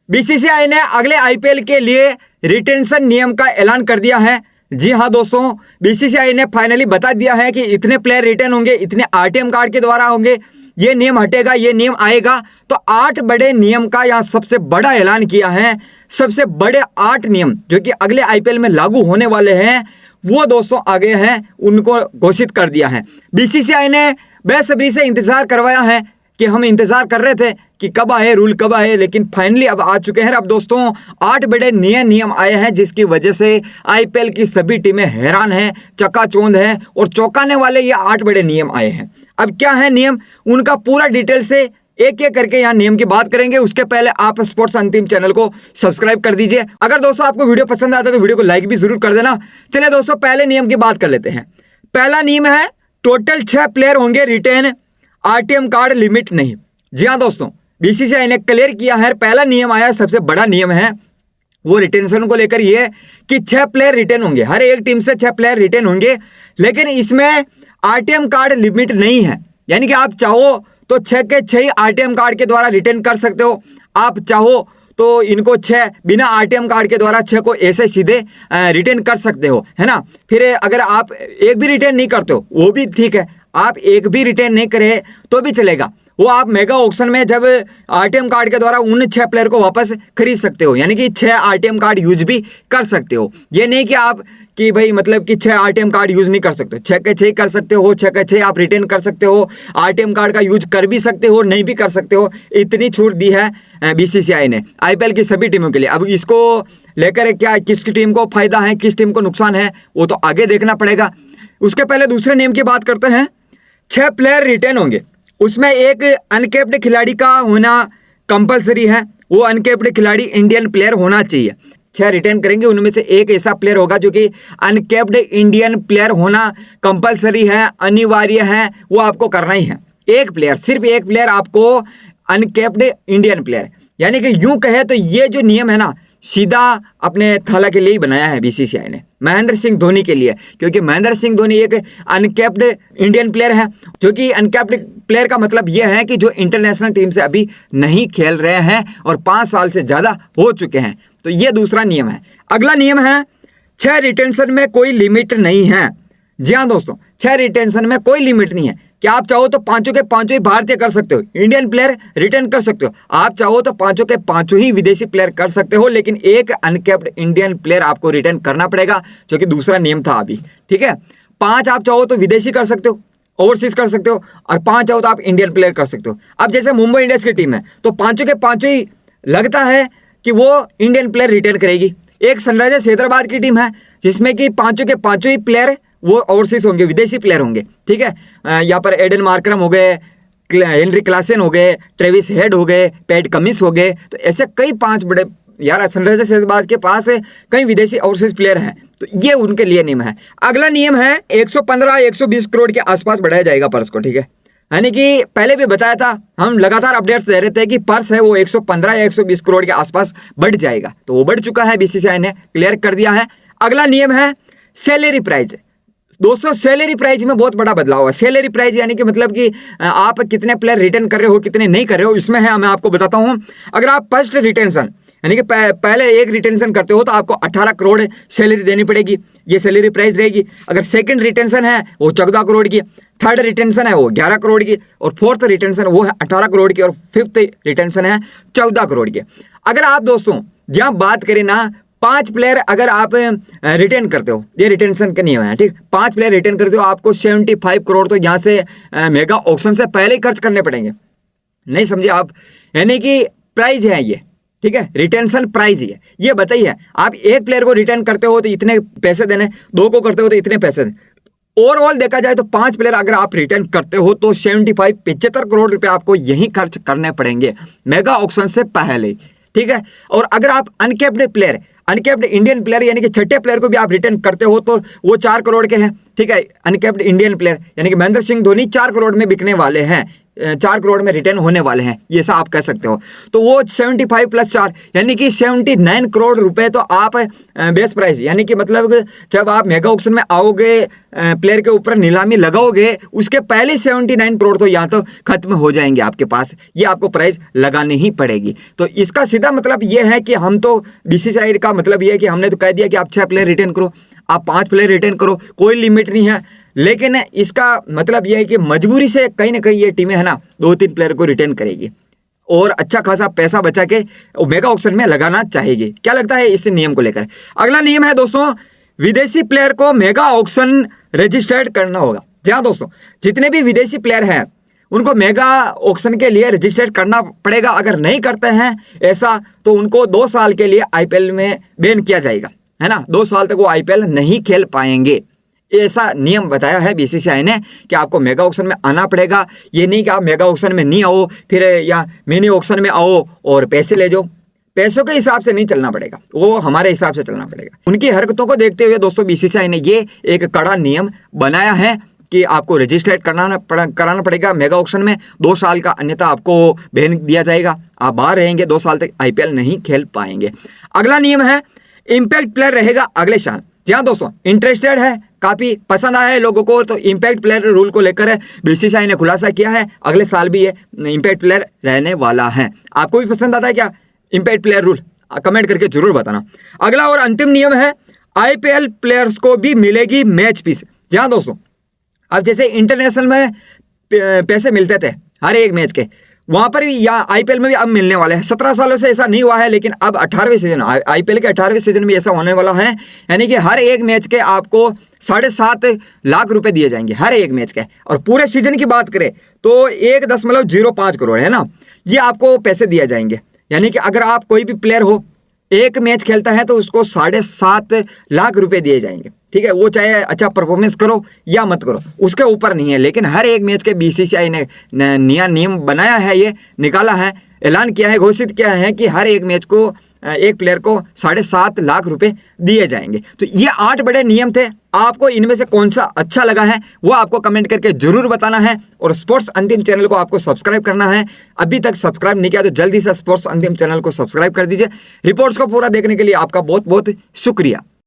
BCCI ने अगले IPL के लिए रिटेंशन नियम का ऐलान कर दिया है। जी हाँ दोस्तों, बीसीसीआई ने फाइनली बता दिया है कि इतने प्लेयर रिटर्न होंगे, इतने आरटीएम कार्ड के द्वारा होंगे, ये नियम हटेगा, ये नियम आएगा। तो 8 बड़े नियम का यहाँ सबसे बड़ा ऐलान किया है। सबसे बड़े 8 नियम जो कि अगले आईपीएल में लागू होने वाले हैं, वो दोस्तों आ गए हैं, उनको घोषित कर दिया है। बीसीसीआई ने बेसब्री से इंतजार करवाया है कि हम इंतजार कर रहे थे कि कब आए रूल, कब आए, लेकिन फाइनली अब आ चुके हैं। अब दोस्तों 8 बड़े नए नियम आए हैं, जिसकी वजह से आईपीएल की सभी टीमें हैरान हैं, चकाचौंध हैं, और चौंकाने वाले ये 8 बड़े नियम आए हैं। अब क्या है नियम, उनका पूरा डिटेल से एक एक करके यहाँ नियम की बात करेंगे। उसके पहले आप स्पोर्ट्स अंतिम चैनल को सब्सक्राइब कर दीजिए। अगर दोस्तों आपको वीडियो पसंद आता है तो वीडियो को लाइक भी जरूर कर देना। चलिए दोस्तों पहले नियम की बात कर लेते हैं। पहला नियम है, टोटल 6 प्लेयर होंगे रिटेन, आरटीएम कार्ड लिमिट नहीं। जी हाँ दोस्तों, बीसीसीआई ने क्लियर किया है। पहला नियम आया, सबसे बड़ा नियम है, वो रिटेंशन को लेकर ये कि 6 प्लेयर रिटेन होंगे, हर एक टीम से 6 प्लेयर रिटेन होंगे, लेकिन इसमें आरटीएम कार्ड लिमिट नहीं है। यानी कि आप चाहो तो 6 के 6 आरटीएम कार्ड के द्वारा रिटेन कर सकते हो। आप चाहो तो इनको 6 बिना आरटीएम कार्ड के द्वारा 6 को ऐसे सीधे रिटेन कर सकते हो, है ना। फिर अगर आप एक भी रिटेन नहीं करते हो वो भी ठीक है, आप एक भी रिटेन नहीं करे तो भी चलेगा। वो आप मेगा ऑक्शन में जब आरटीएम कार्ड के द्वारा उन 6 प्लेयर को वापस खरीद सकते हो, यानी कि 6 आरटीएम कार्ड यूज भी कर सकते हो। ये नहीं कि आप कि भाई मतलब कि 6 आरटीएम कार्ड यूज नहीं कर सकते, 6 के 6 कर सकते हो, 6 के 6 आप रिटेन कर सकते हो, आरटीएम कार्ड का यूज कर भी सकते हो, नहीं भी कर सकते हो। इतनी छूट दी है बीसीसीआई ने आईपीएल की सभी टीमों के लिए। अब इसको लेकर क्या किस टीम को फायदा है, किस टीम को नुकसान है, वो तो आगे देखना पड़ेगा। उसके पहले दूसरे नियम की बात करते हैं। 6 प्लेयर रिटेन होंगे, उसमें एक अनकैप्ड खिलाड़ी का होना कंपलसरी है। वो अनकैप्ड खिलाड़ी इंडियन प्लेयर होना चाहिए। 6 रिटेन करेंगे, उनमें से एक ऐसा प्लेयर होगा जो कि अनकैप्ड इंडियन प्लेयर होना कंपलसरी है, अनिवार्य है, वो आपको करना ही है। एक प्लेयर, सिर्फ एक प्लेयर आपको अनकैप्ड इंडियन प्लेयर, यानी कि यूं कहे तो ये जो नियम है ना, सीधा अपने थाला के लिए ही बनाया है बीसीसीआई ने, महेंद्र सिंह धोनी के लिए, क्योंकि महेंद्र सिंह धोनी एक अनकैप्ड इंडियन प्लेयर है। जो कि अनकैप्ड प्लेयर का मतलब यह है कि जो इंटरनेशनल टीम से अभी नहीं खेल रहे हैं और 5 साल से ज़्यादा हो चुके हैं। तो ये दूसरा नियम है। अगला नियम है, 6 रिटेंशन में कोई लिमिट नहीं है। जी हाँ दोस्तों, 6 रिटेंशन में कोई लिमिट नहीं है कि आप चाहो तो 5 के 5 ही भारतीय कर सकते हो, इंडियन प्लेयर रिटेन कर सकते हो। आप चाहो तो 5 के 5 ही विदेशी प्लेयर कर सकते हो, लेकिन एक अनकैप्ड इंडियन प्लेयर आपको रिटेन करना पड़ेगा, जो कि दूसरा नियम था अभी। ठीक है, 5 आप चाहो तो विदेशी कर सकते हो, ओवरसीज कर सकते हो, और 5 चाहो तो आप इंडियन प्लेयर कर सकते हो। अब जैसे मुंबई इंडियंस की टीम है तो 5 के 5 ही लगता है कि वो इंडियन प्लेयर रिटेन करेगी। एक सनराइजर्स हैदराबाद की टीम है जिसमें कि 5 के 5 ही प्लेयर वो ओवरसीज होंगे, विदेशी प्लेयर होंगे। ठीक है, यहाँ पर एडन मार्करम हो गए, हेनरी क्लासन हो गए, ट्रेविस हेड हो गए, पैट कमिंस हो गए। तो ऐसे कई 5 बड़े यार सनराइजर्स हैदराबाद के पास कई विदेशी ओवरसीज प्लेयर हैं, तो ये उनके लिए नियम है। अगला नियम है 115-120 करोड़ के आसपास बढ़ाया जाएगा पर्स को। ठीक है, यानी कि पहले भी बताया था, हम लगातार अपडेट्स दे रहे थे कि पर्स है वो 115 या 120 करोड़ के आसपास बढ़ जाएगा, तो वो बढ़ चुका है, बीसीसीआई ने क्लियर कर दिया है। अगला नियम है सैलरी प्राइज। दोस्तों सैलरी प्राइज में बहुत बड़ा बदलाव है। सैलरी प्राइज यानी कि मतलब कि आप कितने प्लेयर रिटेन कर रहे हो, कितने नहीं कर रहे हो, इसमें है। मैं आपको बताता हूँ, अगर आप फर्स्ट रिटेंशन यानी कि पहले एक रिटेंशन करते हो तो आपको 18 करोड़ सैलरी देनी पड़ेगी, ये सैलरी प्राइस रहेगी। अगर सेकंड रिटेंशन है वो 14 करोड़ की, थर्ड रिटेंशन है वो 11 करोड़ की, और फोर्थ रिटेंशन वो है 18 करोड़ की, और फिफ्थ रिटेंशन है 14 करोड़ की। अगर आप दोस्तों यहाँ बात करें ना, 5 प्लेयर अगर आप रिटेन करते हो, ये रिटेंशन का नियम है। ठीक, 5 प्लेयर रिटेन करते हो, आपको 75 करोड़ तो यहाँ से मेगा ऑक्शन से पहले ही खर्च करने पड़ेंगे। नहीं समझे आप, यानी कि प्राइज है ये। ठीक है, रिटेंशन प्राइज ही है। ये बताइए, आप एक प्लेयर को रिटेन करते हो तो इतने पैसे देने, 2 को करते हो तो इतने पैसे देने। ओवरऑल देखा जाए तो 5 प्लेयर अगर आप रिटेन करते हो तो 75 करोड़ रुपए आपको यहीं खर्च करने पड़ेंगे मेगा ऑक्शन से पहले। ठीक है, और अगर आप uncapped player, uncapped Indian player यानी कि छठे प्लेयर को भी आप रिटेन करते हो तो वो 4 करोड़ के हैं। ठीक है, अनकैप्ड इंडियन प्लेयर यानी कि महेंद्र सिंह धोनी 4 करोड़ में बिकने वाले हैं। 4 करोड़ में रिटर्न होने वाले हैं, ये ऐसा आप कह सकते हो। तो वो 75 + 4 यानी कि 79 करोड़ रुपए तो आप बेस प्राइस, यानी कि मतलब जब आप मेगा ऑक्शन में आओगे, प्लेयर के ऊपर नीलामी लगाओगे, उसके पहले 79 करोड़ तो यहाँ तो खत्म हो जाएंगे आपके पास, ये आपको प्राइस लगानी ही पड़ेगी। तो इसका सीधा मतलब ये है कि हम तो बीसीसीआई का मतलब ये है कि हमने तो कह दिया कि आप 6 प्लेयर रिटर्न करो, आप 5 प्लेयर रिटर्न करो, कोई लिमिट नहीं है। लेकिन इसका मतलब यह है कि मजबूरी से कहीं ना कहीं ये टीमें है ना 2-3 प्लेयर को रिटर्न करेगी और अच्छा खासा पैसा बचा के मेगा ऑक्शन में लगाना चाहेगी। क्या लगता है इस नियम को लेकर? अगला नियम है दोस्तों, विदेशी प्लेयर को मेगा ऑक्शन रजिस्टर्ड करना होगा। जी हाँ दोस्तों, जितने भी विदेशी प्लेयर हैं उनको मेगा ऑक्शन के लिए रजिस्टर्ड करना पड़ेगा। अगर नहीं करते हैं ऐसा तो उनको 2 साल के लिए आईपीएल में बैन किया जाएगा, है ना। 2 साल तक वो आईपीएल नहीं खेल पाएंगे, ऐसा नियम बताया है बीसीसीआई ने कि आपको मेगा ऑक्शन में आना पड़ेगा। ये नहीं कि आप मेगा ऑक्शन में नहीं आओ फिर या मिनी ऑक्शन में आओ और पैसे ले जाओ, पैसों के हिसाब से नहीं चलना पड़ेगा, वो हमारे हिसाब से चलना पड़ेगा। उनकी हरकतों को देखते हुए दोस्तों बीसीसीआई ने ये एक कड़ा नियम बनाया है कि आपको रजिस्ट्रेट कराना पड़ेगा मेगा ऑक्शन में 2 साल का, अन्यथा आपको बैन दिया जाएगा, आप बाहर रहेंगे, 2 साल तक आईपीएल नहीं खेल पाएंगे। अगला नियम है, इम्पैक्ट प्लेयर रहेगा अगले साल। जी हाँ दोस्तों, इंटरेस्टेड है, काफ़ी पसंद आया है लोगों को, तो इम्पैक्ट प्लेयर रूल को लेकर बीसीसीआई ने खुलासा किया है, अगले साल भी ये इम्पैक्ट प्लेयर रहने वाला है। आपको भी पसंद आता है क्या इम्पैक्ट प्लेयर रूल? कमेंट करके जरूर बताना। अगला और अंतिम नियम है, आईपीएल प्लेयर्स को भी मिलेगी मैच फीस। जी हाँ दोस्तों, अब जैसे इंटरनेशनल में पैसे मिलते थे हर एक मैच के, वहाँ पर भी या आईपीएल में भी अब मिलने वाले हैं। 17 सालों से ऐसा नहीं हुआ है, लेकिन अब 18वें सीजन आईपीएल के 18वें सीजन में ऐसा होने वाला है, यानी कि हर एक मैच के आपको 7.5 लाख रुपए दिए जाएंगे हर एक मैच के। और पूरे सीजन की बात करें तो 1.05 करोड़ है ना, ये आपको पैसे दिए जाएंगे। यानी कि अगर आप कोई भी प्लेयर हो, एक मैच खेलता है तो उसको 7.5 लाख रुपए दिए जाएंगे, ठीक है। वो चाहे अच्छा परफॉर्मेंस करो या मत करो, उसके ऊपर नहीं है। लेकिन हर एक मैच के बीसीसीआई ने नया नियम बनाया है, ये निकाला है, ऐलान किया है, घोषित किया है कि हर एक मैच को एक प्लेयर को 7.5 लाख रुपए दिए जाएंगे। तो ये 8 बड़े नियम थे, आपको इनमें से कौन सा अच्छा लगा है वो आपको कमेंट करके जरूर बताना है। और स्पोर्ट्स अंतिम चैनल को आपको सब्सक्राइब करना है, अभी तक सब्सक्राइब नहीं किया तो जल्दी से स्पोर्ट्स अंतिम चैनल को सब्सक्राइब कर दीजिए। रिपोर्ट्स को पूरा देखने के लिए आपका बहुत बहुत शुक्रिया।